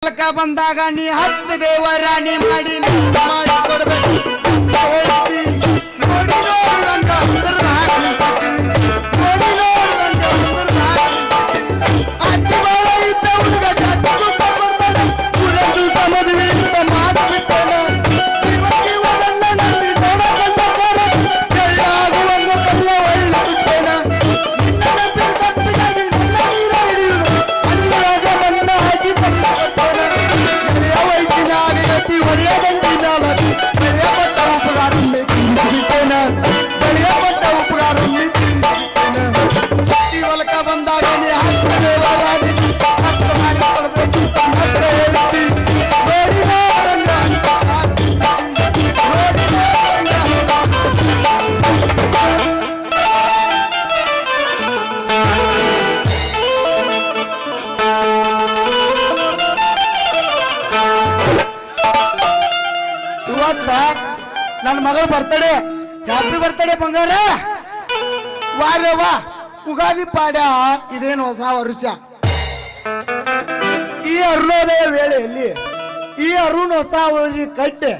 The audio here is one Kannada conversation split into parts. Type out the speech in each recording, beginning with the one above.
ಹೊಲಕ ಬಂದಾಗ ನೀ 10 ದೇವರಾಣಿ ಮಾಡಿ ಕೊಡ್ಬೇಕು ಹೇಳ್ತಿ. ನೋಡಿ ನೋಡುವಂಗ ಅಂದ್ರದ ಹಾಕಿ ನೋಡಿ ನೋಡುವಂಗ ಅಂದ್ರದ ಹಾಕಿ ಅಜ್ಜಿ ಬಾಳ ಇದ್ದ ಹುಡುಗ ಜಾತಿ ತುಂಬ ಕೊಡ್ತಾನೆ ಪುರಂದು ಮದುವೆ ಅಂತ ಮಾತು ಬಿಟ್ಟಣ ಇವತ್ತಿ ಒಡನ್ನ ನಂಬಿ ನೋಡ ಬಂದ ಕೆಳ್ಳಾಗುವಂಗ ಕಲ್ಲ ಒಳ್ಳೆ ಬಿಟ್ಟಣ ನಿನ್ನ ನಂಬಿ ತಪ್ಪಿಗಾಗಿ ನನ್ನ ನೀರ ಹಿಡಿಯುವುದು ಅಲ್ಲಿಯಾಗ ಮಣ್ಣ ಹಾಕಿ ತಮ್ಮ ಕೊಟ್ಟಣ ಎಳೆಯ ವಯಸ್ಸಿನಾಗ ಎತ್ತಿ ಹೊಡೆಯ ದಂಡಿನಾಲತಿ ಬೆಳೆಯಪಟ್ಟ ಉಪಕಾರನ್ನೇ ತಿನ್ನಿಸಿಬಿಟ್ಟೇನ ಬೆಳೆಯಪಟ್ಟ ಉಪಕಾರನ್ನೇ ತಿನ್ನಿಸಿಬಿಟ್ಟೇನ ಈ ಹೊಲಕ ಬಂದಾಗ ನೀ 10 ದೇವರಾಣಿ 10 ಮಾಡಿ ಕೊಡ್ಬೇಕು ಅಂತ ಹೇಳ್ತಿ. ನೋಡಿ ನೋಡಂಗ ನೋಡಿ ಇವತ್ತ ನನ್ನ ಮಗಳ ಬರ್ತಡೆ. ಹ್ಯಾಪಿ ಬರ್ತಡೆ ಬಂಗಾರ. ವಾರವ್ವ ಉಗಾದಿ ಪಾಡ್ಯ ಇದೇನು ಹೊಸ ವರ್ಷ. ಈ ಅರುಣೋದಯ ವೇಳೆಯಲ್ಲಿ ಈ ಅರುಣ್ ಹೊಸ ಊರಿ ಕಟ್ಟೆ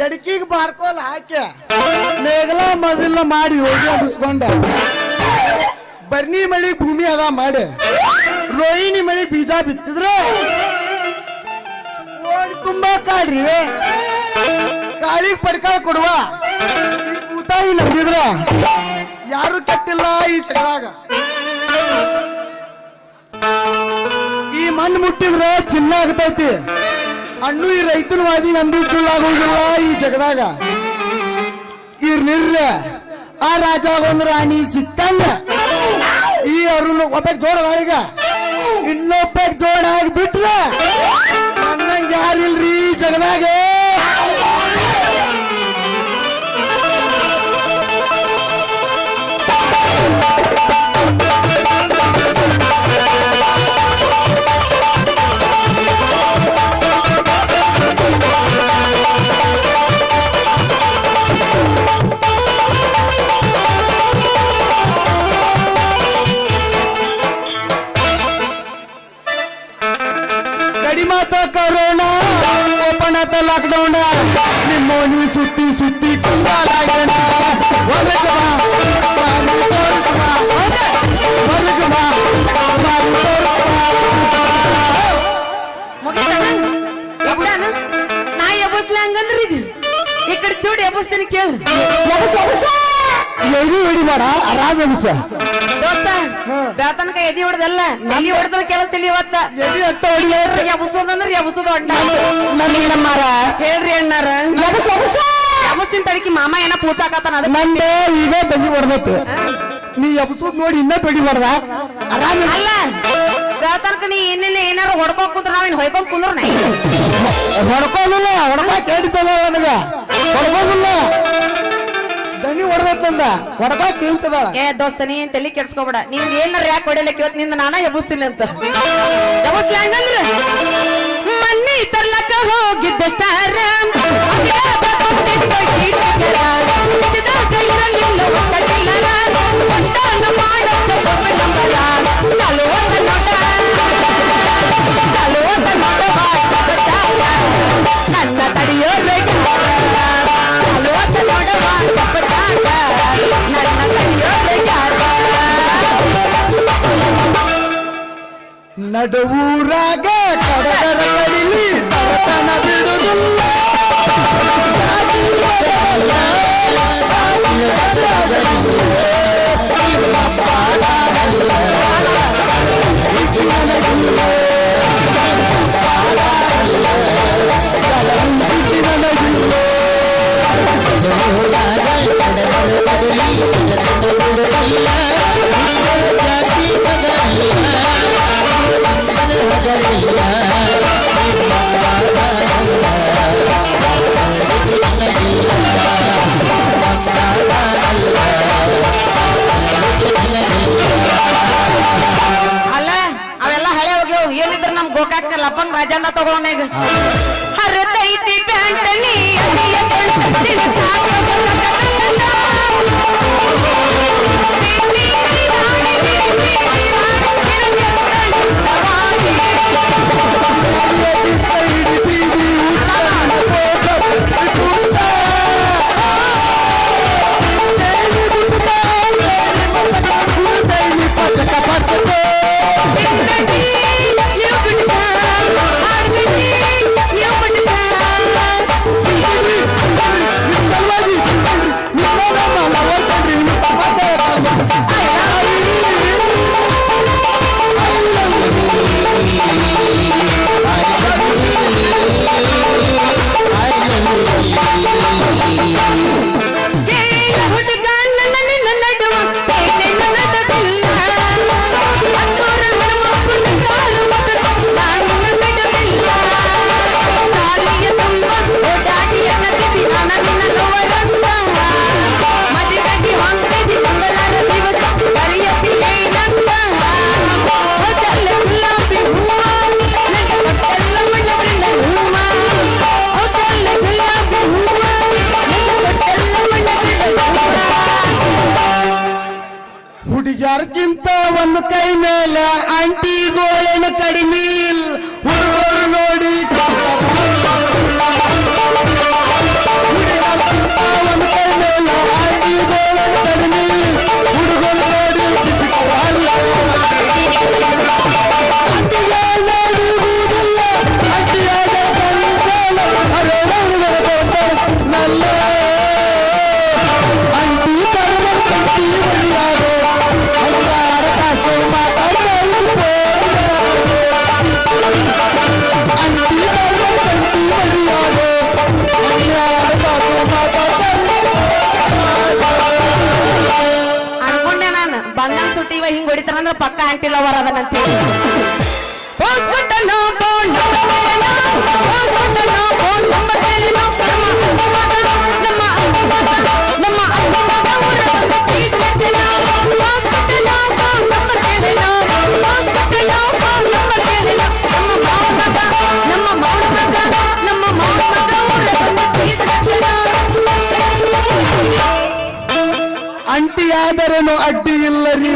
ಎಡಕಿಗೆ ಬಾರ್ಕೋಲ್ ಹಾಕಿ ಮೇಘಲ ಮೊದಲ ಮಾಡಿ ಹೋಗಿ ಅಂದಿಸ್ಕೊಂಡ ಬರ್ನಿ ಮಳಿ ಭೂಮಿ ಅದ ಮಾಡಿ ರೋಹಿಣಿ ಮಳಿ ಬೀಜ ಬಿತ್ತಿದ್ರೆ ಓಡಿ ತುಂಬಾ ಕಾಡ್ರಿ ಕಾಳಿಗೆ ಪಡ್ಕಾಳ ಕೊಡುವ ಕೂತಾಯಿ ನಂಬಿದ್ರ ಯಾರು ಕೆಟ್ಟಿಲ್ಲ ಈ ಜಗದಾಗ. ಈ ಮಣ್ಣು ಮುಟ್ಟಿದ್ರ ಚಿನ್ನ ಆಗ್ತೈತಿ. ಹಣ್ಣು ಈ ರೈತನ ವಾದಿ ಅಂದಿಸ್ಲಾಗೋದಿಲ್ಲ ಈ ಜಗದಾಗ. ಇರ್ಲಿರ್ಲ ಆ ರಾಜ ಒಂದ್ ರಾಣಿ ಸಿಕ್ಕಂಗ ಈ ಅರುಣ್ ಒಬ್ಬಕ್ ಜೋಡ ಈಗ ಇನ್ನೊಬ್ಬಕ್ ಜೋಡ ಆಗಿಬಿಟ್ರೆ ನನ್ನಂಗ ಯಾರಿಲ್ರಿ ಈ ಜಗದಾಗ. ಕಡಿಮಾತ ಕರೋನಾ ಓಪನ್ ಲಾಕ್ಡೌನ್ ನಿಮ್ಮೋನಿ ಸುತ್ತಿ ಸುತ್ತಿ ಕುಂದಾಲಾಗೋಣ. ನಾ ಎಬ್ಬಸ್ಲ ಹಂಗಂದ್ರಿ ಈ ಕಡೆ ಚೂಡಿ ಎಬ್ಬಸ್ತೀನಿ ಕೇಳು. ಎಡಿ ಹೊಡಿ ಮಾಡ ಆರಾಮ್ ಎಬ್ಸ ದೋಸ್ತ ಬೆಳತನಕ ಎದಿ ಹೊಡೆದಲ್ಲ ಎಲ್ಲಿ ಹೊಡೆದ್ರ ಕೆಲಸ ಇಲ್ಲಿ ಇವತ್ತ ಎಡಿ ಅಟ್ಟ ಹೊಡಿ ಎಬ್ಬಸೋದಂದ್ರ ಎಬ್ಬಸೋದು ಅಡ್ಡ ನಮ್ಮರ ಹೇಳ್ರಿ ಅಣ್ಣಾರ ಎಬ್ಬಸ್ತೀನಿ ತಡಕಿ ಮಾಮ ಏನ ಪೂಚಾಕತ್ತಾನ ಅದ ನಂದೆ ಈಗ ಬೆಗಿ ಹೊಡ್ದೈತಿ. ನೀ ಎಬ್ಸೋದ್ ನೋಡಿ ಇನ್ನ ಬೆಡಿಬಾರ್ದ ಆರಾಮ್ ಅಲ್ಲ ಬೆಳತನಕ ನೀ ಏನೇನ ಏನಾರ ಹೊಡ್ಕೊಂಡ್ ಕುಂದ್ರ ನಾವೇನ್ ಹೊಯ್ಕೊಂಡ್ ಕುಂದ್ರ ನೈ ಹೊಡ್ಕೋದಿಲ್ಲ ಹೊಡ್ಕಾಕ್ ಹೇಳ್ತದ ನನಗ ಹೊಡ್ಕೋದಿಲ್ಲ ದನಿ ಹೊಡೆದಂದ ಹೊಡ್ಕಾಕ್ ಕೇಳ್ತದ. ಏ ದೋಸ್ತ ನೀ ತಲೆ ಕೆಡ್ಸ್ಕೊಬೇಡ ನಿಮ್ಗೆ ಏನಾರ ಯಾಕೆ ಹೊಡಿಲಿಕ್ಕೆ ಇವತ್ತು ನಿಂದ ನಾನ ಎಬ್ಬಿಸ್ತೀನಿ ಅಂತ ಎಬ್ಬಿಸ್ಲಿ ಹಂಗಂದ್ರ ಮನ್ನಿ ತರ್ಲಕ್ಕ ಹೋಗಿದ್ದಷ್ಟಾರ ನನ್ನ ತಡೆಯೋ ನಡುವೂರಾಗ ಕಡದರ ಕಡಿಲಿ ತರತನ ಬಿಡುದಿಲ್ಲ. ಲಪ್ಪಂಗ್ ರಾಜಣ್ಣ ತಗೊಂಡಾಗ ಹರತೈತಿ ಪ್ಯಾಂಟನಿ ನೀವು ಬಿಟ್ಟ ಹಾಡ್ಬಿಟ್ಟಿ ನೀವು ಬಿಟ್ಟ ಹುಡುಗ್ಯಾರ್ಗಿಂತ ಒಂದು ಕೈ ಮೇಲೆ ಆಂಟಿಗೋಳೇನು ಕಡಿಮೆ ಹುಡುಗರು ನೋಡಿ ಒಂದು ಕೈ ಮೇಲೆ ಆಂಟಿಗೋಳೇನು ಕಡಿಮೆ ಹುಡುಗರು ನೋಡಿ ಅನ್ಕೊಂಡೆ ನಾನು ಬಂಧನ ಸುಟ್ಟಿ ಇವ ಹಿಂಗ್ ಹೊಡಿತಾರಂದ್ರ ಪಕ್ಕ ಆಂಟಿ ಲವರ್ ಅದನಂತ ಅಂಟಿ ಆದರೇನು ಅಡ್ಡಿ ಇಲ್ಲರಿ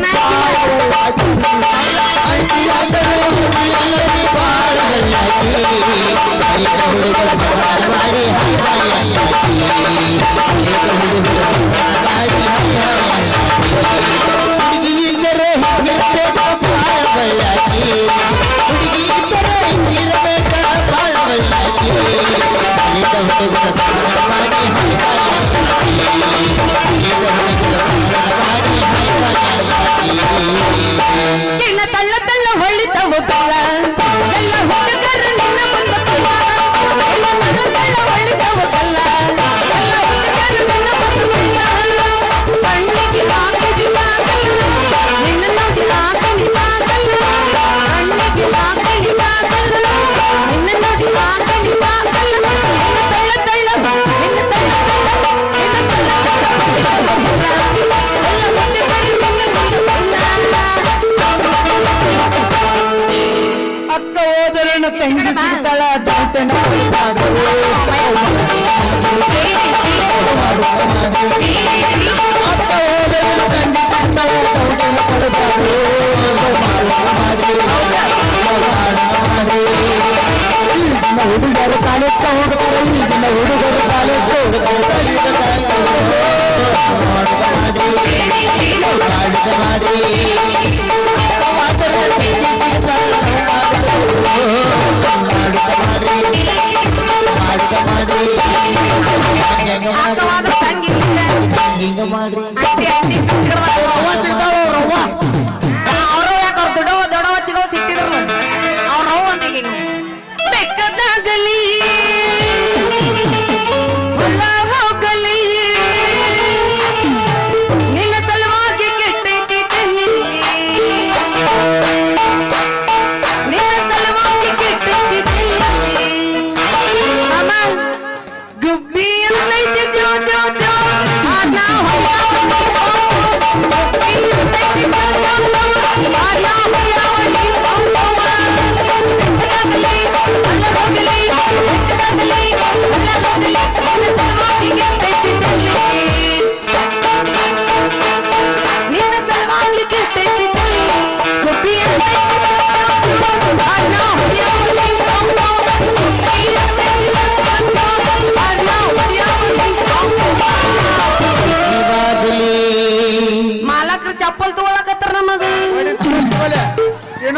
ಅಂಟಿ ಆದರೇನು ನಿನ್ನ ತಳ್ಳ ತಳ್ಳ ಹೊಳಿತವು ಕಲ್ಲ ಎಲ್ಲ ಹುಡುಗರು ನಿನ್ನ ಮುಂದೆ ಕಲ್ಲ ಎಲ್ಲ ತಳ್ಳ ತಳ್ಳ ಹೊಳಿತವು ಕಲ್ಲ ಎಲ್ಲ ಹುಡುಗರು ನಿನ್ನ ಮುಂದೆ ಕಲ್ಲ ಕಣ್ಣಿಗೆ ಹಾಕಿದಿ ಬಾಗಲ್ಲ ನಿನ್ನ ನೋಡಿ ಹಾಕಿ ಬಾಗಲ್ಲ ಕಣ್ಣಿಗೆ ಹಾಕಿ ಬಾಗಲ್ಲ ನಿನ್ನ ನೋಡಿ ಹಾಕಿ ಬಾಗಲ್ಲ ನಿನ್ನ ತಳ್ಳ ತಳ್ಳ ನಿನ್ನ ತಳ್ಳ ತಳ್ಳ ನಿನ್ನ ತಳ್ಳ ಅಕ್ಕ ಹೋದರನ ತಂಗಿ ಸಿಗ್ತಾಳ ದಾಟನ ಅಕ್ಕ ಹೋದರನ ತಂಗಿ ಸಿಗ್ತಾಳ ಹುಡುಗರು ಕಾಲೇಜ್ ಹೋಗ್ತಾರೆ ಈಗಿನ ಹುಡುಗರು ಕಾಲೇಜ್ ಅಕ್ಕವಾದ ತಂಗಿ ಅವರು ಯಾಕವ್ರು ದೊಡ್ಡವ ಚಿಗವ ಸಿಕ್ಕಿದ್ರು ಅವ್ರ ನೋವು ಅಂತ ಬೆಕ್ಕದಾಗಲಿ ಹುಲ್ಲ ಹೋಗಲಿ ನಿನ್ನ ಸಲುವಾಗಿ ಕೆಟ್ಟೈತಿ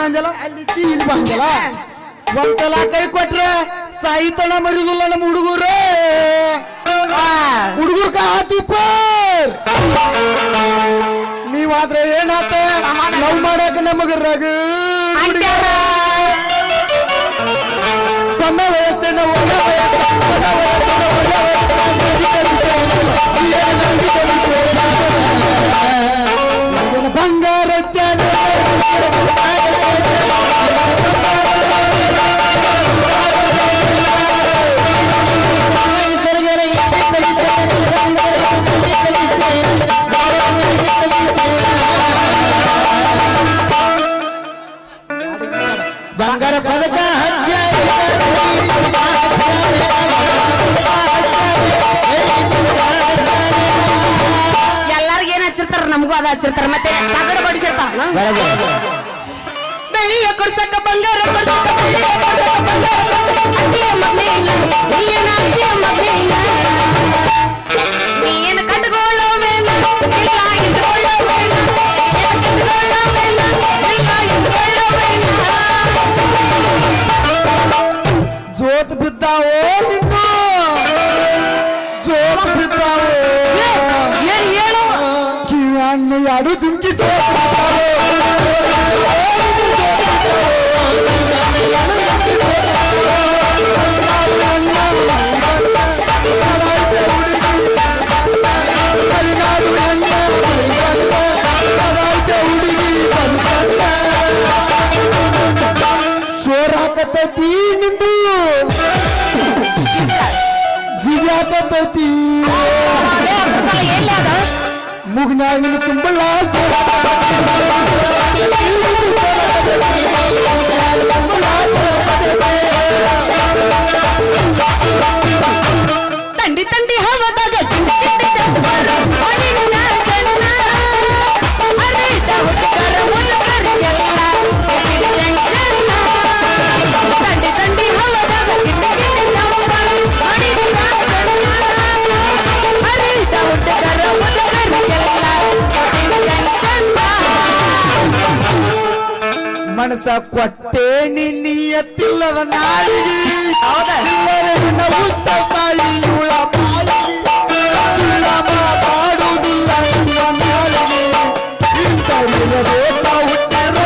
ಬಂದಲ್ಲ ಅಲ್ಲಿ ಇಲ್ಲಿ ಬಂದಲ್ಲ ಒಂದ್ಸಲ ಕೈ ಕೊಟ್ರ ಸಾಹಿತ್ಯನ ಮರಿದಿಲ್ಲ ನಮ್ಮ ಹುಡುಗರು ಹುಡುಗರು ಕಾತಿಪ್ಪ ನೀವಾದ್ರೆ ಏನಾತ ಲವ್ ಮಾಡಾಕ ನಮಗ ರಗ ಕೊಮ್ಮ ವಯಸ್ಸಿನ ಒಳ್ಳೆ ಬಂಗಾರ ಬಂಗಾರ ಪದಕ ಎಲ್ಲಾರ್ಗ ಏನ್ ಹಚ್ಚಿರ್ತಾರ ನಮಗೂ ಅದ ಹಚ್ಚಿರ್ತಾರ ಮತ್ತೆ ಕಾಗಡ ಬಡಿಸಿರ್ತಾರ ಬೆಳ್ಳಿಯ ಕೊಡ್ಸಕ್ಕ ಬಂಗಾರ ಕೊಡ್ಸಕ್ಕ ಬೆಳ್ಳಿಯ ಕೊಡ್ಸಕ್ಕ ಬಂಗಾರ ಕೊಡ್ಸಕ್ಕ ಅಡ್ಡಿಯ ಮಗ್ನೆ ಇಲ್ಲ ನೀನ ಅಡ್ಡಿಯ ಮಗ್ನೆ ಇಲ್ಲ ನೀನು ಕಟ್ಕೊಳ್ಳೋವೇನ ಇಲ್ಲ ಇಟ್ಕೊಳ್ಳೋವೇನ ಕಟ್ಕೊಳ್ಳೋವೇನ ಇಲ್ಲ ಇಟ್ಕೊಳ್ಳೋವೇನ ಜೋತ್ ಬಿದ್ದಾವೋ ನಿನ್ನು ಜೋತ್ ಬಿದ್ದಾವೋ ಏನ್ ಹೇಳು ಕಿವನ್ನು ಯಾರು ಜುಂಕಿ ಜೋತ್ ಸೋರಾಕತೈತಿ ನಿಂದು ಜಿಗಾಕತೈತಿ ಮುಗ್ನಾಗಿನ ತುಂಬಲ್ಲ ತಂಡಿ ತಂಡಿ ಹವದಾಗ ತಿಂಡಿ ತಿಂಡಿ ಚಪ್ಪರ ಮಣ್ಣಿನ ಸಣ್ಣ ಅರಿತ ಹುಡುಗರ ಮುದುಕರಿಗೆಲ್ಲ ಟೆನ್ಷನ್ ತಂಡಿ ತಂಡಿ ಹವದಾಗ ತಿಂಡಿ ತಿಂಡಿ ಚಪ್ಪರ ಮಣ್ಣಿನ ಸಣ್ಣ ಅರಿತ ಹುಡುಗರ ಮುದುಕರಿಗೆಲ್ಲ ಟೆನ್ಷನ್ ಮನಸ ಕೊಟ್ಟೆ ನಿನ್ನಿಯತ್ತಿಲ್ಲದ ನಾಳಿಗೆ ಉತ್ತ ತಾಯಿ ಉಳ ಬಾಯಿಗೆ ಮಾತಾಡುವುದಿಲ್ಲ ನಾಳಿಗೆ ಇಂಥ ವಿರಬೇಕ ಹುಟ್ಟಿರೋ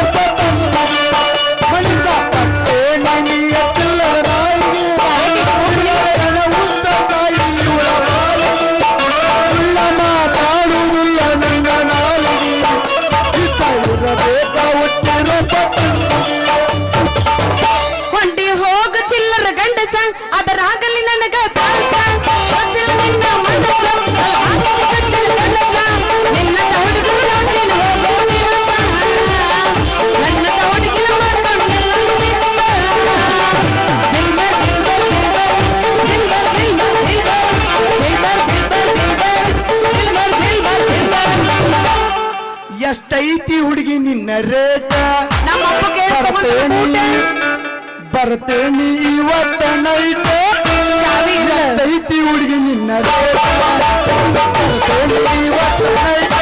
ಮನಸ ಕೊಟ್ಟೆ ನಿನ್ನಿಯತ್ತಿಲ್ಲದ ನಾಳಿಗೆ ಉತ್ತ ತಾಯಿ ಉಳ ಬಾಯಿಗೆ ಉಳ್ಳ ಮಾತಾಡುವುದಿಲ್ಲ ನನ್ನ ನಾಳಿಗೆ ಇಂಥ ವಿರಬೇಕ ಹುಟ್ಟಿರೋ ಹೊಂಟಿ ಹೋಗ ಚಿಲ್ಲರ ಗಂಡಸ ಅದರಾಗಲಿ ನನಗ ದಾಸ ಗೊತ್ತಿಲ್ಲ ನಿನ್ನ ಮನಸ ಆಗಲಿ ಗಂಡನ ಗಂಡಸ ನಿನ್ನ ಹುಡುಗರ ನೀನು ಹೋಗೋ ದಿವಸ ನನ್ನ ಹುಡುಗಿನ ಮಾಡ್ಕೊಂಡೆಲ್ಲ ದಿವಸ ದಿಲ್ಬರ್ ದಿಲ್ಬರ್ ದಿಲ್ಬರ್ ದಿಲ್ಬರ್ ದಿಲ್ಬರ್ ದಿಲ್ಬರ್ ದಿಲ್ಬರ್ ದಿಲ್ಬರ್ ಎಷ್ಟೈತಿ ಹುಡುಗಿ ನಿನ್ನ ರೇಟ ನಮ್ಮ ಅಪ್ಪ ಕೇಳ್ಕೊಂಡ್ಬಿಟ್ಟು ಬರ್ತೇನಿ ಇವತ್ತ ನೈಟ್ ಎಷ್ಟೈತಿ ಹುಡುಗಿ ನಿನ್ನ ರೇಟ ಬರ್ತೇನಿ ಇವತ್ತ ನೈಟ್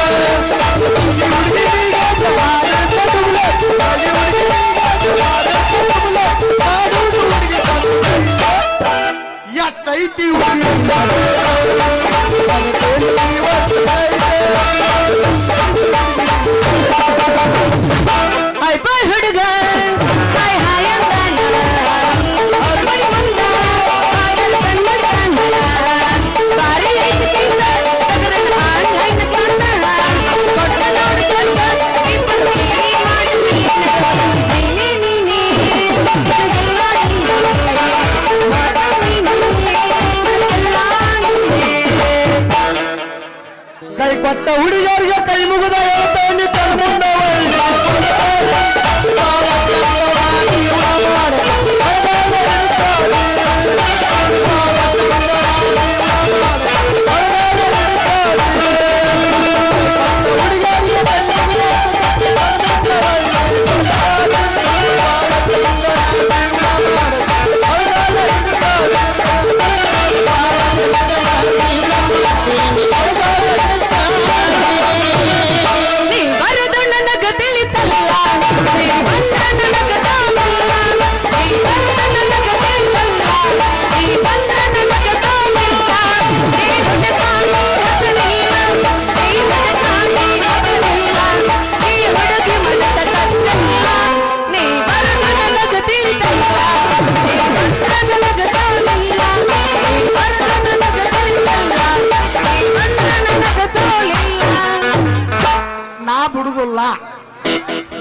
ಎಷ್ಟೈತಿ ಹುಡುಗಿ ನಿನ್ನ ಬರ್ತೇನಿ ಇವತ್ತ ಹಾಯ್ ಬಾಯ್ ಹುಡುಗ ಹಾಯ್ ಹಾಯ್ ಅಂದಾನ ಅವ್ರ ಮನೆ ಮುಂದ ಹಾಯಲ್ ಕಣ್ಣು ಬಾರಿ ಐತಿ ತಿಂದ ಅದರಲ್ಲಿ ಆನ್ಲೈನ್ ಕ್ಲಾಸ ಕೊಟ್ಟ ನೋಡು ಚಂದ ಇಬ್ಬರು ಸೇರಿ ಮಾಡಿ ನೀನೆ ನೀನೆ ಕೈ ಕೊಟ್ಟ ಹುಡುಗರಿಗೆ ಕೈ ಮುಗಿದ ಹೇಳ್ತಾನೆ ಕಣ್ಮುಂದ ನೀ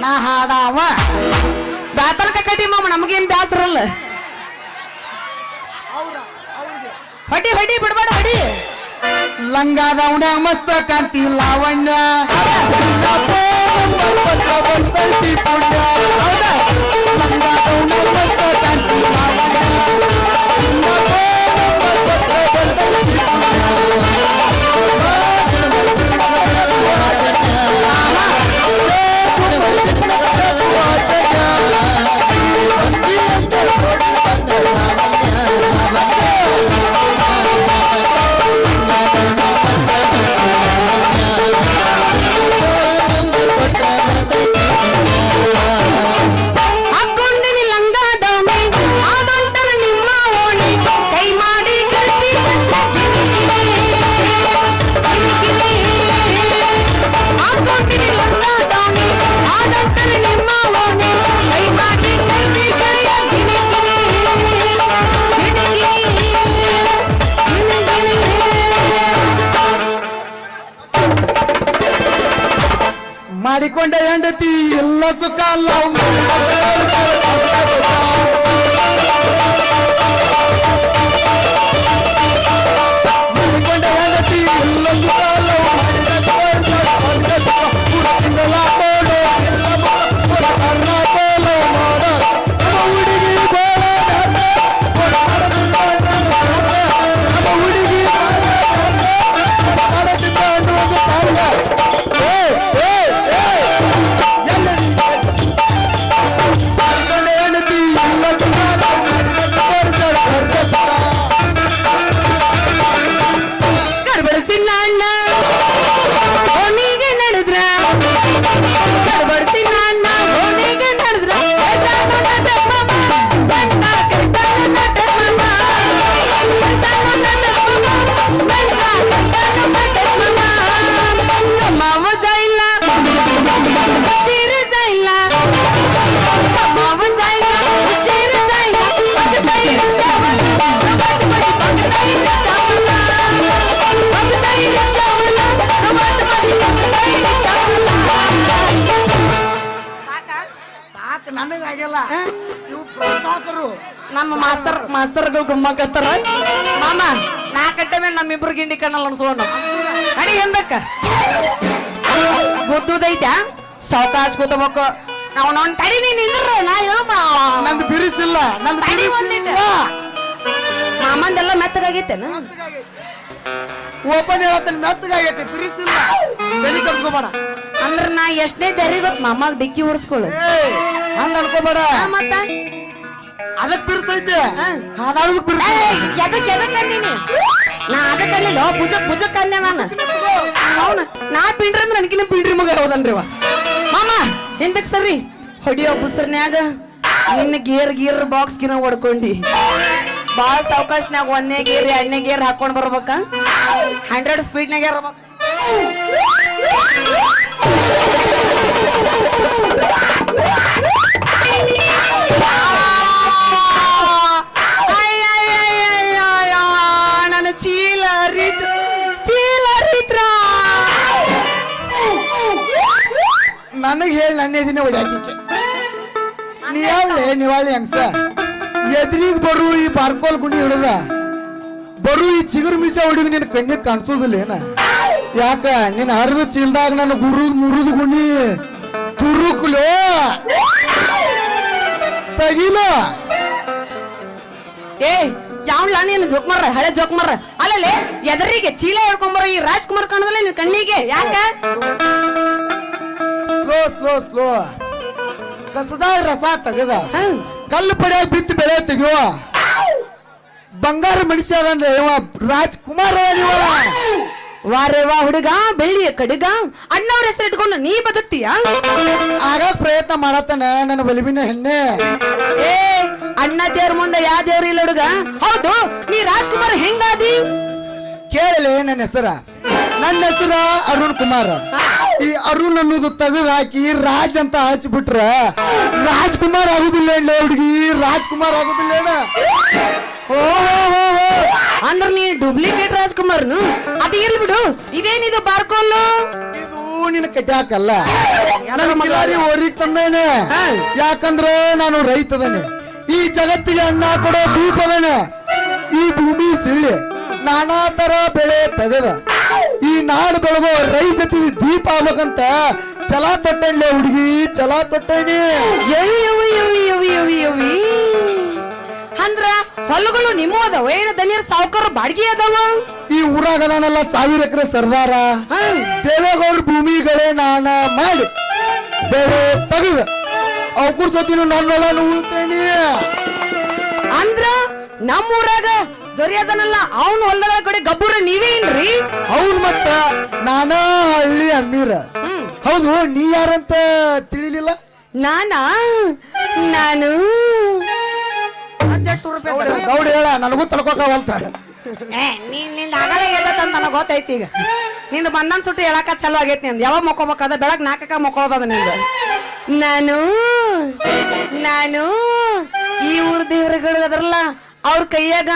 ನಾ ಹಾಡಾವ ಬ್ಯಾತಲ್ಕ ಕಟ್ಟಿ ಮಾಮ ನಮಗೇನ್ ಬ್ಯಾಸರಲ್ಲ ಹೊಡಿ ಹೊಡಿ ಬಿಡ್ಬೇಡ ಹೊಡಿ ಲಂಗಾದ ಉಣ್ಯಾಗ ಮಸ್ತ ಕಾಂತಿ ಲಾವಣ್ಯ ಹೌದಾ ಲಂಗಾದ ಉಣ್ಯಾಗ ಮಸ್ತ ಕಾಂತಿ ಹಾಕೊಂಡಿನಿ ಲಂಗಾದವನೆ ಆದಂತರ ನಿಮ್ಮ ಓಣಿ ಕೈ ಮಾಡಿ ಕಟ್ಟಿ ಹಾಕೊಂಡಿನಿ ಲಂಗಾದವನೆ ಆದಂತರ ನಿಮ್ಮ ಓಣಿ ಕೈ ಮಾಡಿ ಕಟ್ಟಿ ಕೈಯ ಮಾಡಿಕೊಂಡ ಹೆಂಡತಿ ಎಲ್ಲ ಸುಖ ಮಾಡಿಕೊಂಡ ಹೆಂಡತಿ ಎಲ್ಲ ಸುಖ ಗಡ್ಬಡಿಸಿ ನಾಣ್ಣ ಓಣಿಗೆ ನಡೆದ್ರ ಗಡ್ಬಡಿಸಿ ನಾಣ್ಣ ಓಣಿಗೆ ನಡೆದ್ರ ಮಾವ ಜಾಯಿಲ್ಲ ಶೀರ ಜಾಯಿಲ್ಲ ಮಾವ ಜಾಯಿಲ್ಲ ಶೀರ ಸಾಕು ನನಗಾಗಿಲ್ಲ ಇವು ಪ್ರೋತ್ಸಾಹಕರು ನಮ್ಮ ಮಾಸ್ತರ್ಗಳು ಗುಮ್ಮಕತ್ತಾರ ಮಾಮ ನಾ ಕಟ್ಟೆ ಮೇಲೆ ನಮ್ಮಿಬ್ರು ಗಿಂಡಿ ಕಣ್ಣಲ್ಲಿ ಅನ್ಸೋಣ ಅಡಿ ಹಿಂದಕ್ಕ ಬುದ್ಧದೈತ್ಯಾ ಸಾವಕಾಶ ಕೂತಬೇಕು ನಾವು ನಾವು ತಡಿ ನೀನ್ ನಿಂದ್ರು ನಾ ಹೇಳು ನಂದು ಬಿರುಸಿಲ್ಲ ನಂದು ತಡಿ ಬಿರುಸಿಲ್ಲ ಮಾಮಂದೆಲ್ಲ ಮೆತ್ತಗಾಗೈತೇನ ಓಪನ್ ಹೇಳತ್ತೇನೆ ಮೆತ್ತಗಾಗೈತೆ ಬಿರುಸಿಲ್ಲ ಬೆಳಿ ಕಲ್ಸ್ಕೊಬೇಡ ಅಂದ್ರ ನಾ ಎಷ್ಟನೇ ತೆರಿಬೇಕು ಮಾಮಾಗ ಡಿಕ್ಕಿ ಹೊಡ್ಸ್ಕೊಳ್ಳು ಹಂಗ ಅನ್ಕೋಬೇಡ ಮತ್ತ ಅದಕ್ ಬಿರುಸೈತೆ ಹಾ. ಹಾಡಾಡೋದಕ್ ಬಿರುಸ ಎದಕ್ ಅಂದೀನಿ ನಾ ಅದಕ್ಕೆ ಅಲ್ಲಿಲ್ಲ ಭುಜಕ್ ಅಂದೆ ನಾನು ಅವನು ನಾ ಪಿಂಡ್ರಿ ಅಂದ್ರೆ ನನಗಿನ ಪಿಂಡ್ರಿ ಮಗ ಹೌದನ್ರಿ ಮಾಮ ಹಿಂದಕ್ ಸರಿ ಹೊಡಿಯೋ ಬುಸರ್ನ್ಯಾಗ ನಿನ್ನ ಗೇರ್ ಬಾಕ್ಸ್ ಗಿನ ಹೊಡ್ಕೊಂಡಿ ಬಾಳ ಸಾವಕಾಶನ್ಯಾಗ ಒಂದನೇ ಗೇರ್ ಎರಡನೇ ಗೇರ್ ಹಾಕೊಂಡ್ ಬರ್ಬೇಕ 100 ಸ್ಪೀಡ್ನಾಗ ಇರ್ಬೇಕು ನನ್ನ ಚೀಲ ಹರಿದ್ರ ನನಗ್ ಹೇಳಿ ನನ್ನ ದಿನ ಹೊಡ್ಯಾಕಿಕ್ಕೆ ನೀ ಯಾವ್ಲೆ ನಿವಾಳಿ ಹಂಗ್ಸ ಎದ್ರಿಗ್ ಬರು ಈ ಬಾರ್ಕೋಲ್ ಗುಣಿ ಹಿಡಿದ ಬರು ಈ ಚಿಗುರು ಮೀಸ ಹುಡುಗ ನಿನ್ ಕಣ್ಣಿಗೆ ಕಾಣಿಸೋದಿಲ್ಲ ಏನ ಯಾಕ ನಿನ್ ಹರಿದ ಚೀಲ್ದಾಗ ನನ್ನ ಮುರುದು ಗುಣಿ ತುರುಕ್ಲೋ ತಗಿಲೋ ಏ ಯಾವ್ಲ ನೀನು ಜೋಕ್ಮರ್ರ ಹಳೆ ಜೋಕ್ಮರ್ರ ಅಲ್ಲಲ್ಲಿ ಎದರಿಗೆ ಚೀಲ ಹೇಳ್ಕೊಂಬರ ಈ ರಾಜ್ಕುಮಾರ್ ಕಾಣದಲ್ಲ ನಿನ್ ಕಣ್ಣಿಗೆ ಯಾಕ ಸ್ಲೋ ಕಸದಾಗ ರಸ ತೆಗದ ಕಲ್ಲು ಪಡೆಯಾಗ ಬಿತ್ತು ಬೆಳೆ ತೆಗಿಯುವ ಬಂಗಾರ ಮನುಷ್ಯ ಅದನ್ರಿ ಇವ ರಾಜ್ಕುಮಾರ್ ಅದನಿವಲ್ಲ ವಾರೇ ವಾ ಹುಡುಗ ಬೆಳ್ಳಿಯ ಕಡುಗ ಅಣ್ಣವ್ರ ಹೆಸರು ಇಟ್ಕೊಂಡು ನೀ ಬದುಕ್ತೀಯ ಆಗ ಪ್ರಯತ್ನ ಮಾಡತ್ತಾನ ನನ್ನ ಬಲಿಬಿನ ಹೆಣ್ಣೆ ಏ ಅಣ್ಣ ದೇವ್ರ ಮುಂದೆ ಯಾವ ದೇವ್ರ ಇಲ್ಲ ಹುಡುಗ ಹೌದು ನೀ ರಾಜ್ಕುಮಾರ್ ಹೆಂಗಾದಿ ಕೇಳಲಿ ನನ್ನ ಹೆಸರ ಅರುಣ್ ಕುಮಾರ್ ಈ ಅರುಣ್ ಅನ್ನೋದು ತೆಗೆದು ಹಾಕಿ ರಾಜ್ ಅಂತ ಹಚ್ಬಿಟ್ರ ರಾಜ್ಕುಮಾರ್ ಆಗುದಿಲ್ಲ ಇಲ್ಲ ಹುಡುಗಿ ರಾಜ್ಕುಮಾರ್ ಆಗುದಿಲ್ಲ ಏನ ಅಂದ್ರ ನೀ ಡೂಪ್ಲಿಕೇಟ್ ರಾಜ್ಕುಮಾರ್ನು ಅದ ಇರ್ಲಿ ಬಿಡು ಇದೇನಿದು ಬಾರ್ಕೋಲು ಇದು ನಿನ್ನ ಕಟ್ಯಾಕಲ್ಲ ನನ್ನ ಕಿಲಾರಿ ಓರಿಗೆ ತಂದೇನೆ ಯಾಕಂದ್ರೆ ನಾನು ರೈತದನೆ ಈ ಜಗತ್ತಿಗೆ ಅನ್ನ ಕೊಡೋ ದೀಪದನೆ ಈ ಭೂಮಿ ಸಿಳ್ಳಿ ನಾನಾ ತರ ಬೆಳೆ ತೆಗೆದ ಈ ನಾಡು ಬೆಳಗೋ ರೈತತಿ ದೀಪ ಆಗ್ಬೇಕಂತ ಛಲ ತೊಟ್ಟೆ ಹುಡುಗಿ ಛಲ ತೊಟ್ಟೇನಿ ಅಂದ್ರ ಹೊಲಗಳು ನಿಮ್ಮ ಅದಾವ ಏನ ದನಿಯರ್ ಸಾವುಕಾರ ಬಾಡಿಗೆ ಅದಾವ ಈ ಊರಾಗ ಅದಾನಲ್ಲ 1000 ಎಕರೆ ಸರ್ದಾರ ದೇವೇಗೌಡ್ರ ಭೂಮಿಗಳೇ ನಾನ ಮಾಡಿ ಬೆಳೆ ತೆಗೆದ ಅವ್ರ ಜೊತೆನು ನನ್ನೆಲ್ಲ ಉಳ್ತೇನಿ ಅಂದ್ರ ನಮ್ಮೂರಾಗ ದೊರೆಯದನಲ್ಲ ಅವನು ಹೊಲದ ಕಡೆ ಗಬ್ಬುರ ನೀವೇ ಏನ್ರಿ ಹೌದು ಮತ್ತ ನಾನ ಹಳ್ಳಿ ಅಮ್ಮೀರ ಹೌದು ನೀ ಯಾರಂತ ತಿಳಿಲಿಲ್ಲ ನಾನು ಗೌಡ ಹೇಳ ನನಗೂ ತಳ್ಕೊಕವಲ್ತ ನಿಂದ ಆಗಲೇ ಎದ್ದತ್ತ ಅಂತ ನನಗೆ ಗೊತ್ತೈತಿ ಈಗ ನಿಂದ ಬಂದನ್ ಸುಟ್ಟು ಹೇಳಕ ಚಲೋ ಆಗೈತಿ ನಿಂದ ಯಾವಾಗ ಮಕ್ಕೋಬೇಕದ ಬೆಳಗ್ 4ಕ್ಕ ಮಕ್ಕೋದ ನಿಂದ ನಾನು ಈ ಊರ್ ದೇವರುಗಳು ಅದರಲ್ಲ ಅವ್ರ ಕೈಯಾಗ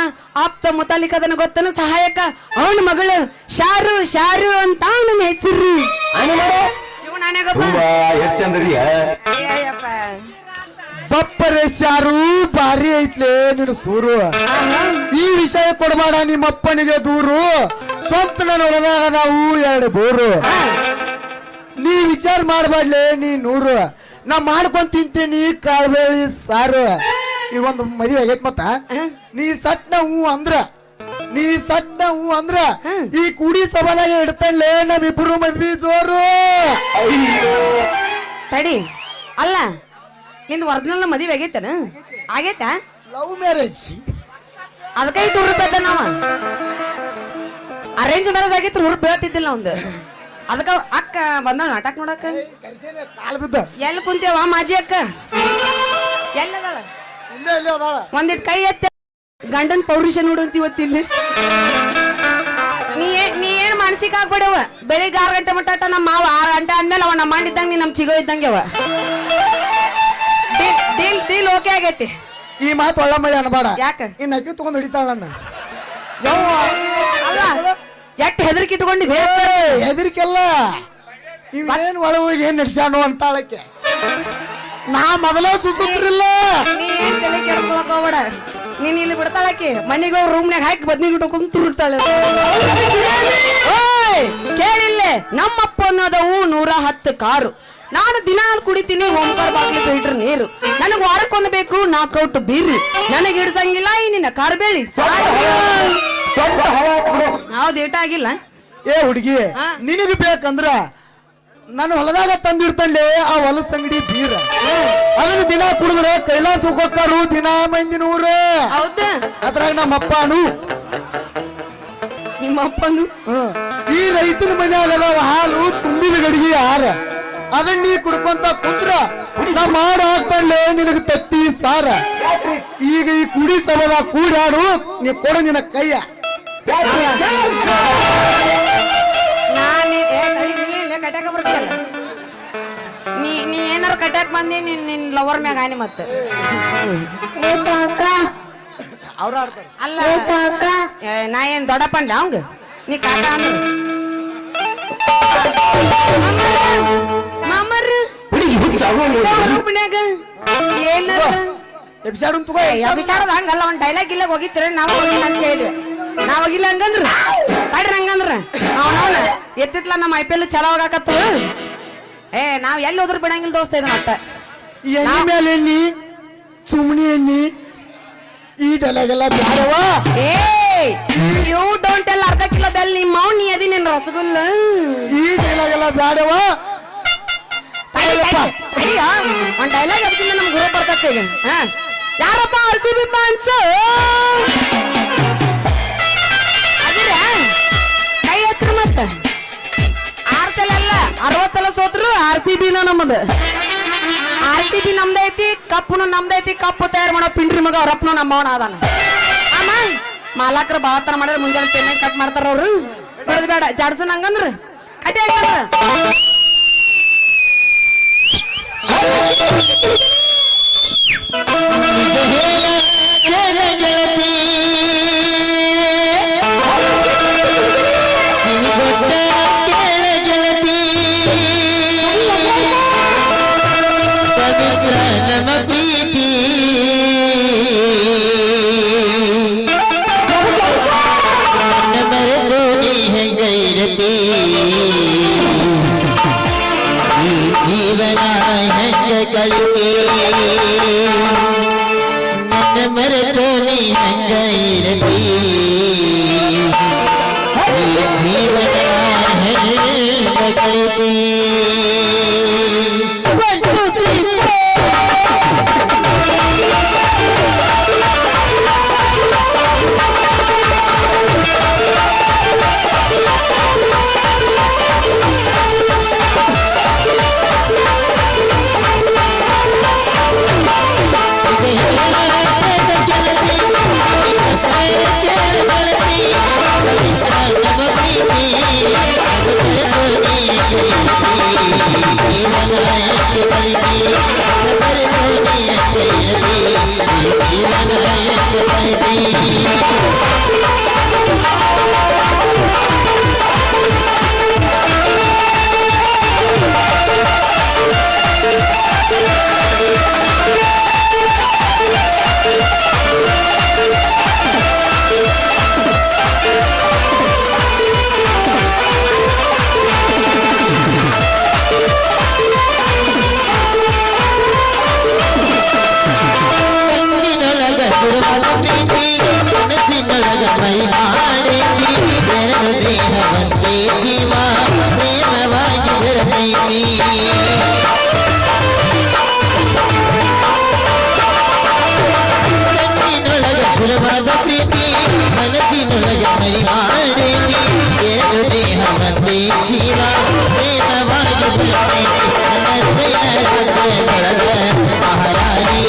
ಆಪ್ತ ಮುತಾಲಿಕದನ ಗೊತ್ತನ ಸಹಾಯಕ ಅವನ ಮಗಳು ಶಾರು ಅಂತ ನನ್ನ ಹೆಸರು ಬಪ್ಪರೆ ಶಾರು ಭಾರಿ ಐತ್ಲೆ ನೀನು ಸೂರು ಈ ವಿಷಯ ಕೊಡಬೇಡ ನಿಮ್ಮಪ್ಪನಿಗೆ ದೂರು ಸ್ವಂತ ನನ್ನ ಒಳದಾಗ ನಾವು 2 ಬೋರು ನೀ ವಿಚಾರ ಮಾಡಬಾಡ್ಲೆ ನೀ ನೂರು ನಾ ಮಾಡ್ಕೊಂಡ್ ತಿಂತೀನಿ ಕಾಳ್ಬೇಳಿ ಸಾರು ಈಗ ಒಂದು ಮದುವೆ ಆಗೈತ್ ಮತ್ತ ನೀ ಸಟ್ನ ಹೂ ಅಂದ್ರ ಈ ಕುಡಿ ಸಭಾದಾಗ ಇಡ್ತಲ್ಲೇ ನಮ್ಮಿಬ್ರು ಮದ್ವಿ ಜೋರು ತಡಿ ಅಲ್ಲ ನಿಂದ ಒರಿಜಿನಲ್ ಮದುವೆ ಆಗೈತನ ಆಗೈತಾ ಲವ್ ಮ್ಯಾರೇಜ್ ಅದಕ್ಕೆ ಟೂರ್ ರೂಪಾಯಿ ನಾವ ಅರೇಂಜ್ ಮ್ಯಾರೇಜ್ ಆಗಿತ್ತು ರೂರ್ ಬೀಳ್ತಿದ್ದಿಲ್ಲ ಒಂದು ಅದಕ್ಕ ಅಕ್ಕ ಬಂದ ನಾಟಕ ನೋಡಕ್ಕ ಎಲ್ಲಿ ಕುಂತೇವ ಮಾಜಿ ಅಕ್ಕ ಎಲ್ಲದಾಳ ಒಂದಿಟ್ ಕೈ ಎತ್ತ ಗಂಡನ್ ಪೌರುಷ ನೋಡಂತ ಇವತ್ತಿಲ್ಲಿ ನೀ ಏನ್ ಮಾನಸಿಕ ಆಗ್ಬೇಡವ ಬೆಳಿಗ್ಗೆ 6 ಗಂಟೆ ಮಟ್ಟ ನಮ್ಮ ಮಾವ 6 ಗಂಟೆ ಆದ್ಮೇಲೆ ಅವ ನಮ್ಮ ಮಾಡಿದ್ದಂಗ ನೀ ನಮ್ ಚಿಗೋ ಇದ್ದಂಗೆ ಅವ ಡೀಲ್ ಓಕೆ ಆಗೈತಿ ಈ ಮಾತು ಒಳ್ಳೆ ಮಳೆ ಅನ್ಬೇಡ ಯಾಕ ಇನ್ನು ಅಕ್ಕಿ ತಗೊಂಡ್ ಹಿಡಿತಾಳ ನನ್ನ ಎಟ್ ಹೆದರಿಕೆ ಇಟ್ಕೊಂಡಿ ಹೆದರಿಕೆಲ್ಲ ಇವೇನ್ ಒಳ ಹೋಗಿ ಏನ್ ನಡ್ಸ್ಯಾನು ಅಂತಾಳಕ್ಕೆ ನಾ ಮೊದಲ ಸುತ್ತಿಲ್ಲ ನೀ ಏನ್ ತಲೆ ಕೆಡ್ಕೊಳಕ್ ಹೋಗ್ಬೇಡ ನೀನ್ ಇಲ್ಲಿ ಬಿಡ್ತಾಳಕಿ ಮನೆಗೆ ಹೋಗಿ ರೂಮ್ನಾಗ ಹಾಕಿ ಬದ್ನಿಗೆ ಇಟ್ಕೊಂಡ್ ತುರುಕ್ತಾಳೆ ಕೇಳಿಲ್ಲೇ ನಮ್ಮಪ್ಪ ಅನ್ನೋದವು 110 ಕಾರು ನಾನು ದಿನ ಕುಡಿತೀನಿ ಓಂಕಾರ ಬಾಗ್ಲಿ ಫಿಲ್ಟರ್ ನೀರು ನನಗ್ ವಾರಕ್ಕೊಂದು ಬೇಕು 4 ಔಟ್ ಬೀರು ನನಗೆ ಹಿಡ್ಸಂಗಿಲ್ಲ ಈ ನಿನ್ನ ಕಾರ್ಬೇಳಿ ಹೌದು ಏಟ ಆಗಿಲ್ಲ ಏ ಹುಡುಗಿ ನಿನಗೆ ಬೇಕಂದ್ರ ನಾನು ಹೊಲದಾಗ ತಂದಿಡ್ತಲ್ಲೇ ಆ ಹೊಲಸ ಅಂಗಡಿ ಬೀರ ಅದನ್ನ ದಿನ ಕುಡಿದ್ರೆ ಕೈಲಾಸ ಹೋಗೋಕಾರು ದಿನ ಮಂದಿ 100 ಹೌದಾ ಅದ್ರಾಗ ನಮ್ಮಪ್ಪನು ನಿಮ್ಮಪ್ಪನು ಈ ರೈತನ ಮನ್ಯಾಗ ಹಾಲು ತುಂಬಿದ ಗಡಿಗೆ ಹಾರ ಅದನ್ನ ನೀ ಕುಡ್ಕೊಂತ ಕುಂದ್ರ ನಾ ಮಾಡ ಹಾಕ್ತಲ್ಲೇ ನಿನಗೆ ತತ್ತಿ ಸಾರ ಈಗ ಈ ಕುಡಿ ಸಭದ ಕೂಡಾಡು ನೀ ಕೊಡ ನಿನ್ನ ಕೈಯ ಕಟ್ಯಾಕ ಬರ್ತಿಯಲ್ಲ ನೀ ಏನಾರು ಕಟ್ಯಾಕ್ ಬಂದಿ ನಿನ್ ಲವರ್ ಮ್ಯಾಗ ಆನಿ ಮತ್ತ ಅವ್ರ ಆಡ್ತಾರೆ ಅಲ್ಲ ನಾ ಏನ್ ದೊಡ್ಡಪ್ಪ ಅಂದ ಅವಂಗ ನೀ ಕಾಕ ಅಂದ ಮಾಮರ್ ಎಪಿಸೋಡ್ ಅಭಿಷಾರದ ಹಂಗಲ್ಲ ಒಂದ್ ಡೈಲಾಗ್ ಇಲ್ಲ ಹೋಗಿತ್ತರ ನಾವು ಹೋಗಿಲ್ಲ ಅಂತ ಹೇಳಿದ್ವಿ ನಾವ್ ಹೋಗಿಲ್ಲ ಹಂಗಂದ್ರ ಕಡ್ರಿ ಹಂಗಂದ್ರ ಅವನವನ ಎತ್ತಿತ್ಲ ನಮ್ಮ IPL ಚಲೋ ಹೋಗಾಕತ್ತು ನಾವ್ ಎಲ್ಲಿ ಹೋದ್ರು ಬಿಡಂಗಿಲ್ಲ ದೋಸ್ತ ಇದು ಮತ್ತ ಎಣ್ಣೆ ಮೇಲೆ ಎಣ್ಣಿ ಸುಮ್ನಿ ಎಣ್ಣಿ ಈ ಡೈಲಾಗೆಲ್ಲ ಬ್ಯಾಡವಾ ಯು ಡೋಂಟ್ ಟೆಲ್ ಅರ್ಧ ಕಿಲೋ ಬೆಲ್ ನಿಮ್ಮ ಅವ್ನು ನೀ ಅದಿ ನಿನ್ ರಸಗುಲ್ಲ ಈ ಡೈಲಾಗೆಲ್ಲ ಬ್ಯಾಡವಾ ಒಂದ್ ಡೈಲಾಗ್ ಅದಕ್ಕಿಂತ ನಮ್ಗೆ ಗ್ರೂಪ್ ಬರ್ತೈತೆ ಈಗ ಯಾರಪ್ಪ RCB ಫ್ಯಾನ್ಸ್ ಅದಿರ ಕೈ ಹತ್ರ ಮತ್ತ 6 ಸಲ ಅಲ್ಲ 60 ಸಲ ಸೋತ್ರು RCB ನಮ್ಮದು RCB ನಮ್ದೈತಿ ಕಪ್ಪುನು ನಮ್ದೈತಿ ಕಪ್ಪು ತಯಾರು ಮಾಡೋ ಪಿಂಡ್ರಿ ಮಗ ಅವ್ರಪ್ಪನು ನಮ್ಮವನ ಅದಾನ ಅಮ್ಮ ಮಾಲಾಕ್ರ ಬಾವತರ ಮಾಡಿದ್ರೆ ಮುಂಜಾನೆ ಪೇಮೆಂಟ್ ಕಟ್ ಮಾಡ್ತಾರ ಅವ್ರು ಬೆಳೆದ ಬೇಡ ಜಾಡ್ಸು ನಂಗಂದ್ರ ಕಟ್ಟಿ ಹಾಕಂದ್ರ ಮರೆತು ನೀ ಹಂಗ ಇರಲಿ ಜೀವನ ಹೆಂಗ ಕಳಿತಿ ಸುಲಭದ ಪ್ರೀತಿ ಮನಸ್ಸಿನೊಳಗ ಮೈ ಮಾಡೇನಿ ಎರಡು ದೇಹ ಒಂದೇ ಜೀವ ಪ್ರೇಮವಾಗಿ ರಾಜ್ಯದೊಳಗ ಮಹಾರಾಣಿ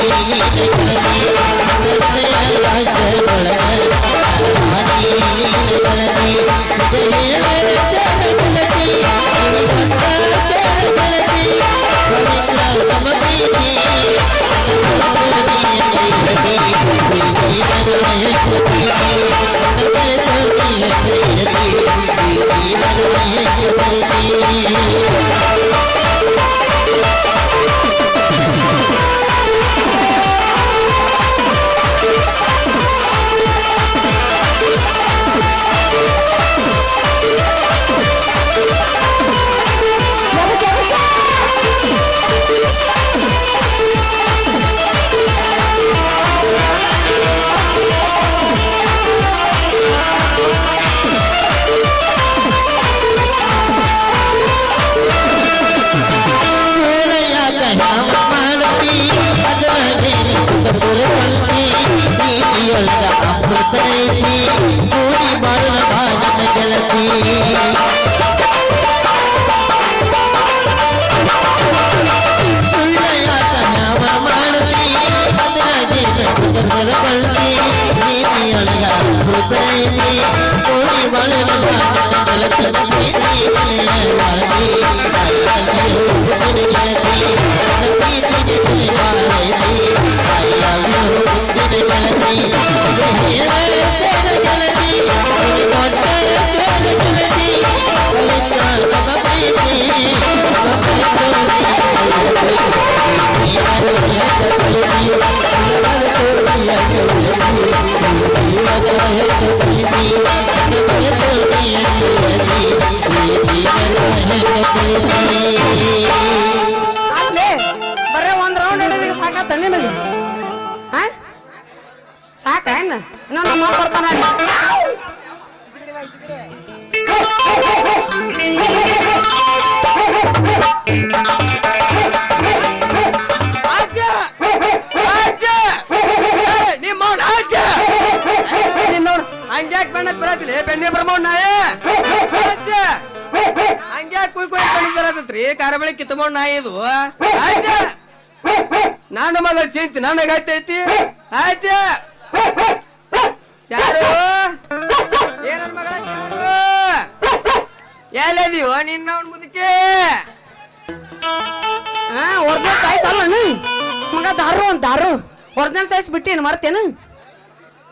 ಆಗ್ಲೇ ಬರೇ ಒಂದ್ ರೌಂಡ್ ಹಿಡಿದ್ರೆ ಸಾಕಾತ ನಿನಗೆ ಸಾಕ ಇನ್ನು ನಮ್ಮ ಅಪ್ಪ ಬರ್ತಾನ ಹಂಗ್ಯಾಕ್ ಬಣ್ಣದ್ ಬರತ್ತಿಲ್ಲ ಬೆಣ್ಣೆ ಬರ್ಮೋಣ ಹಂಗ್ಯಾಕ್ ಕುಯ್ ಕುಯ್ ಬಣ್ಣದ್ ಬರತ್ತತ್ರಿ ಕಾರಬಳಿ ಕಿತ್ತಮೋಣ ನಾಯಿ ಇದು ಆಚ ನಾನು ಮಗ ಚಿಂತಿ ನನಗೈತೈತಿ ಆಚ ಶಾರು ಏನನ್ ಮಗಳ ಎಲ್ಲದೀವ ನಿನ್ನ ಅವ್ನ ಮುದಕ್ಕೆ ಒರಿಜಿನಲ್ ಚಾಯ್ಸ್ ಅಲ್ಲ ಮಗ ದಾರು ಒರಿಜಿನಲ್ ಚಾಯ್ಸ್ ಬಿಟ್ಟೇನು ಮರ್ತೇನು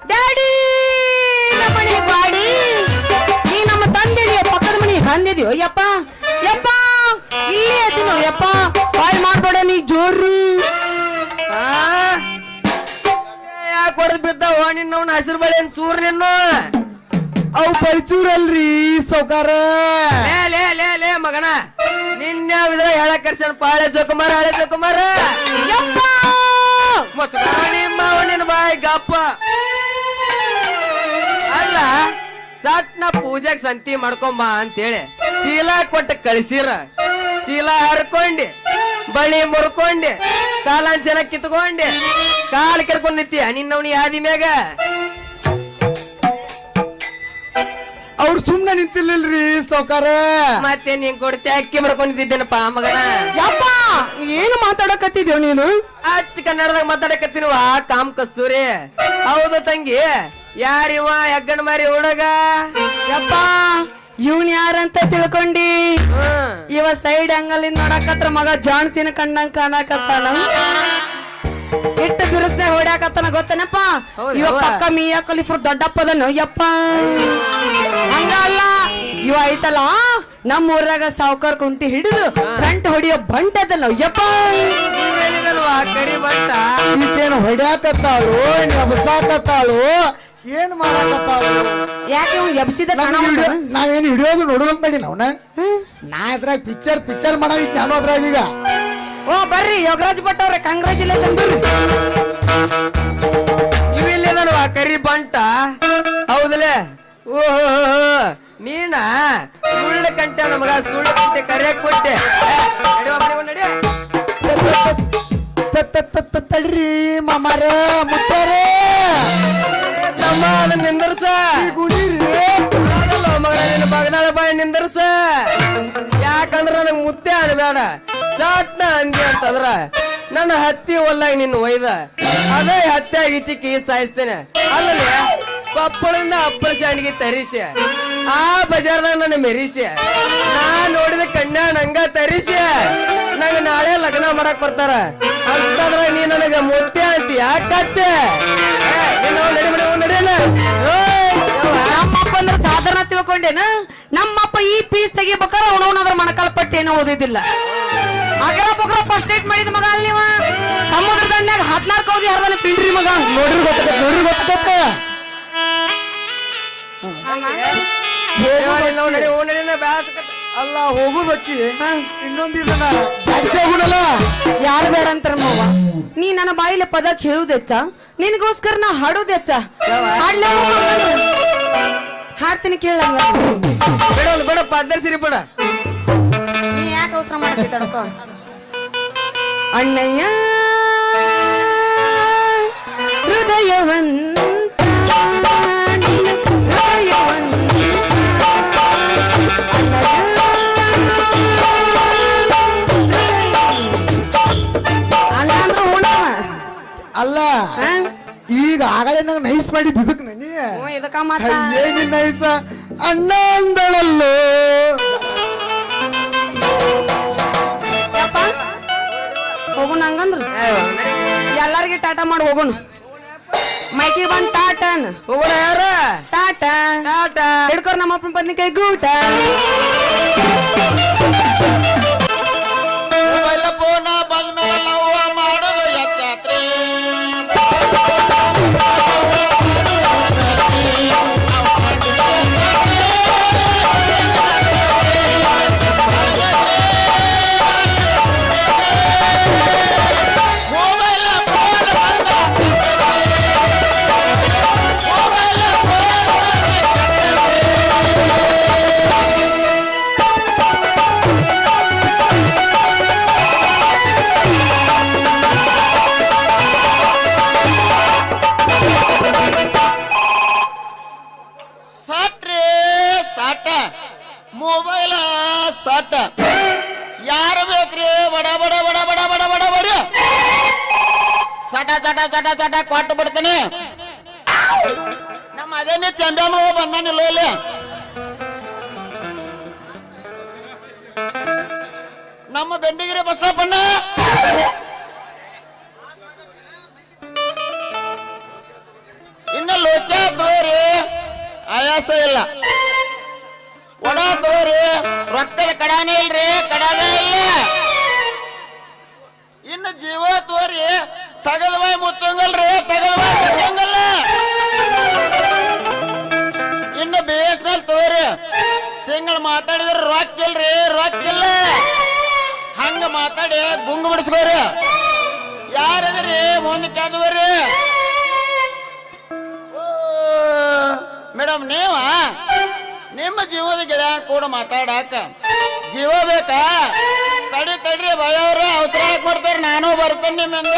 ಡ್ಯಾಡಿ ಮನೆ ಬಾಡಿ ನೀ ನಮ್ಮ ತಂದೆ ಪಕ್ಕದ ಮನಿ ಹಂದಿದ್ಯೋ ಯಪ್ಪ ಯಪ್ಪ ಇಲ್ಲೇ ಅದಿನೋ ಯಪ್ಪ ಬಾಯ್ ಮಾಡ್ಬೇಡ ನೀ ಜೋರು ಯಾಕೆ ಹೊಡೆದ್ ಬಿದ್ದಾವ ನಿನ್ನ ಹಸಿರು ಬಳೆ ಚೂರ್ ನಿನ್ನು ಅವು ಪರಿಚೂರಲ್ರಿ ಸೌಕಾರ ಲೇ ಲೇ ಲೇ ಲೇ ಮಗನ ನಿನ್ನೆ ಹೇಳಕ್ ಕರ್ಸನ್ ಹಳೆ ಜೋಕುಮಾರ ಯಪ್ಪ ಮುಚ್ಕರ ನಿಮ್ಮ ಅವನಿನ ಬಾಯಿ ಗಪ್ಪ. ಅಲ್ಲ ಸಟ್ನ ಪೂಜೆಗ್ ಸಂತಿ ಮಾಡ್ಕೊಂಬ ಅಂತೇಳಿ ಚೀಲ ಕೊಟ್ಟು ಕಳಿಸಿರ. ಚೀಲ ಹರ್ಕೊಂಡಿ, ಬಳಿ ಮುರ್ಕೊಂಡಿ, ಕಾಲಾಂಚನ ಕಿತ್ಕೊಂಡಿ, ಕಾಲ್ ಕೆರ್ಕೊಂಡ್ ನಿಂತಿ ನಿನ್ನವನಿ ಹಾದಿ ಮ್ಯಾಗ. ಅವ್ರು ಸುಮ್ನೆ ನಿಂತಿರ್ಲಿಲ್ರಿ ಸಾವ್ಕಾರ. ಮತ್ತೆ ನೀನ್ ಕೊಡ್ತಿ ಅಕ್ಕಿ ಮಾಡ್ಕೊಂಡಿದ್ದೇನಪ್ಪ ಮಗನ. ಯಪ್ಪ ಏನು ಮಾತಾಡಕತ್ತಿದ್ಯೋ ನೀನು? ಅಚ್ಚ ಕನ್ನಡದಾಗ ಮಾತಾಡಕತ್ತಿರುವ ಕಾಮ್ ಕಸ್ತೂರಿ. ಹೌದು ತಂಗಿ, ಯಾರಿವ ಹೆಗ್ಗಣ ಮಾರಿ ಹುಡುಗ? ಯಪ್ಪ ಇವನ್ ಯಾರಂತ ತಿಳ್ಕೊಂಡಿ? ಇವ ಸೈಡ್ ಆಂಗಲ್ ಇಂದ ನೋಡಕತ್ರ ಮಗ ಜಾನ್ಸಿನ ಕಣ್ಣಂಗ್ ಕಾಣಕತ್ತಾನ. ಇಟ್ಟು ಬಿರುಸ್ನೆ ಹೊಡ್ಯಾಕತ್ತಾನ ಗೊತ್ತೇನಪ್ಪ? ಹೌದು, ಇವ ಹೌದು. ಪಕ್ಕ ಮಿಯಾ ಖಲೀಫರ್ ದೊಡ್ಡಪ್ಪದನು ಯಪ್ಪ. ಹಂಗ ಅಲ್ಲ, ಇವ ಐತಲ್ಲ ನಮ್ಮ ಊರಾಗ ಸಾವ್ಕಾರ್ ಕುಂಟಿ ಹಿಡಿದು ಫ್ರಂಟ್ ಹೊಡಿಯೋ ಬಂಟದಲ್ಲ ಯಪ್ಪ. ನೀವೇನಿದಲ್ವಾ ಕರಿ ಬಂಟ? ಈತೇನು ಹೊಡ್ಯಾಕತ್ತಾಳು, ಎಬ್ಸಾಕತ್ತಾಳು, ಏನ್ ಮಾಡಾಕತ್ತಾಳು? ಯಾಕೆ ಇವ್ ಎಬ್ಸಿದ ನಾವೇನು ಹಿಡಿಯೋದು ನೋಡುವಂತ ಮಾಡಿ ನಾವ್ನ. ನಾ ಇದ್ರಾಗ ಪಿಕ್ಚರ್ ಮಾಡಾಗಿತ್ತು ನಾನು ಅದ್ರಾಗ. ಈಗ ಓ ಬರ್ರಿ ಯೋಗರಾಜ್ ಭಟ್ ಅವ್ರೆ, ಕಂಗ್ರಾಚುಲೇಷನ್ ಬರ್ರಿ. ಇವಿಲ್ಲದಲ್ವಾ ಕರಿ ಬಂಟ? ಹೌದಲೇ? ಓಹೋ ನೀನ ಸುಳ್ಳು ಕಂಟೆ ನಮಗ, ಸುಳ್ಳು ಕಂಟೆ ಕರಿಯಾಕ್ ಕೊಟ್ಟೆ. ನಡಿ ತಡ್ರಿ ಮಾಮಾರ ಮುಟ್ಟಾರೆ ತಮ್ಮ ಅದನ್ನ ನಿಂದರ್ಸ. ಮಗಳ ನಿನ್ನ ಬಗದಾಳ ಬಾಯಿ ನಿಂದರ್ಸ. ಯಾಕಂದ್ರ ನನಗ್ ಮುತ್ತೆ ಅನ್ಬೇಡ, ಸಾಟ್ನ ಅಂದಿ ಅಂತಂದ್ರ ನನ್ನ ಹತ್ತಿ ಹೊಲ್ದಾಗ ನಿನ್ನ ಒಯ್ದ ಅದೇ ಹತ್ಯಾಗಿ ಚಿಕ್ಕಿ ಸಾಯಿಸ್ತೇನೆ. ಅಲ್ಲಲ್ಲಿ ಕೊಪ್ಪಳಿಂದ ಅಪ್ಪಳ ಶಾಂಡಿಗೆ ತರಿಸಿ ಆ ಬಜಾರ್ದಾಗ ನನ್ನ ಮೆರಿಸಿ ನಾ ನೋಡಿದ ಕನ್ಯಾ ನಂಗ ತರಿಸಿ ನಂಗ ನಾಳೆ ಲಗ್ನ ಮಾಡಕ್ ಬರ್ತಾರ ಅಂತಂದ್ರ ನೀ ನನಗ ಮುತ್ತೆ ಅಂತಿ. ಯಾಕತ್ತೆ? ನಮ್ಮಪ್ಪ ಅಂದ್ರೆ ಸಾಧಾರಣ ತಿಳ್ಕೊಂಡೇನ? ನಮ್ಮಪ್ಪ ಈ ಪೀಸ್ ತೆಗಿಬೇಕಾರ ಅವನವನದ್ರ ಮಣಕಾಲ ಪಟ್ಟಿ ಏನೋ ಓದಿದ್ದಿಲ್ಲ. ಅಗರ ಬಗ್ರ ಫಸ್ಟ್ ಏಟ್ ಮಾಡಿದ ಮಗ ಅಲ್ಲಿ ನೀವ. ಸಮುದ್ರ ದಂಡ್ಯಾಗ 14 ಕೌದಿ ಹರ್ದನ ಪಿಂಡ್ರಿ ಮಗ. ನೋಡ್ರಿ ಗೊತ್ತ ಅಲ್ಲ ಹೋಗುದಕ್ಕಿ ಇನ್ನೊಂದು ಇದನ್ನ ಜಾಸ್ತಿ ಹೋಗುಣಲ್ಲ. ಯಾರು ಬೇಡ ಅಂತಾರ ಮಾವ. ನೀ ನನ್ನ ಬಾಯಿಲೆ ಪದ ಕೇಳುದೆಚ್ಚ, ನಿನಗೋಸ್ಕರ ನಾ ಹಾಡೋದೆಚ್ಚ. ಹಾಡ್ತೀನಿ ಕೇಳಂಗ. ಬೇಡ ಪದ್ಧತಿ ಸಿರಿ ಬೇಡ. ನೀ ಯಾಕೆ ಅವಸರ ಮಾಡ್ತಿ ತಡ್ಕೋ. ಅಣ್ಣಯ್ಯ ಹೃದಯವಂತ ಅಲ್ಲ ಈಗ ಆಗಲೇ ನಂಗೆ ನೈಸ್ ಮಾಡಿದ್ದು ಇದಕ್ ನನಿ ಇದಕ್ಕ ಮಾತ ಏನಿನ್ ನೈಸ ಅಣ್ಣ ಅಂದಳಲ್ಲೋ. ಹೋಗೋಣ ಹಂಗಂದ್ರ ಎಲ್ಲಾರ್ಗಿ ಟಾಟಾ ಮಾಡಿ ಹೋಗೋಣ. ಮೈಕಿ ಬಂದ್ ಟಾಟನ್ ಹೋಗೋಣ. ಯಾರ ಟಾಟಾ ಟಾಟಾ ಹಿಡ್ಕೋರ್ ನಮ್ಮಪ್ಪನ ಬದ್ನಿಕಾಯಿ ಗೂಟ. ಫೋನ ಬಂದ್ಮೇಲೆ ನಾವು ಮಾಡೋದು ಯಾತ್ರೆ. ಮೊಬೈಲ ಸಟ್ ಯಾರು ಬೇಕ್ರಿ? ಬಡ ಬಡ ಬಡ ಬಡ ಬಡ ಬಡ ಬಡ ಸಟ ಸಟ ಸಟ ಸಟ ಕೊಟ್ಟು ಬಿಡ್ತೀನಿ. ನಮ್ಮ ಅದೇನೇ ಚಂದನ ಬಂದಾನಿಲ್ಲ ಇಲ್ಲಿ. ನಮ್ಮ ಬೆಂಡಿಗಿರಿ ಬಸಪ್ಪಣ್ಣ ಇನ್ನು ಲೋಕ ತೋರಿ ಆಯಾಸ ಇಲ್ಲ. ಒಡ ತೋರಿ ರೊಕ್ಕದ ಕಡಾನೇ ಇಲ್ರಿ, ಕಡಾಗ ಇಲ್ಲ. ಇನ್ನು ಜೀವ ತೋರಿ ತಗದ ಬಾಯಿ ಮುಚ್ಚಂಗಲ್ರಿ, ತಗದ ಬಾಯಿ ಮುಚ್ಚಂಗಲ್ಲ. ಇನ್ನು ಬೇಸ್ನಲ್ಲಿ ತೋರಿ ತಿಂಗಳು ಮಾತಾಡಿದ್ರೆ ರೊಕ್ಕಿಲ್ರಿ, ರೊಕ್ಕಿಲ್ಲ. ಹಂಗ ಮಾತಾಡಿ ಗುಂಗು ಬಿಡಿಸ್ಕೋರಿ. ಯಾರದ್ರಿ ಮುಂದೆ ಕೆದವರಿ ಮೇಡಮ್ ನೀವ ನಿಮ್ಮ ಜೀವದ ಗೆಳೆಯ ಕೂಡ ಮಾತಾಡಾಕ ಜೀವ ಬೇಕಾ ತಡ್ರಿ ಭಯ ಅವ್ರ ಅವಸರ ಮಾಡ್ತಾರೆ ನಾನು ಬರ್ತೇನೆ ನಿಮ್ಮಿಂದ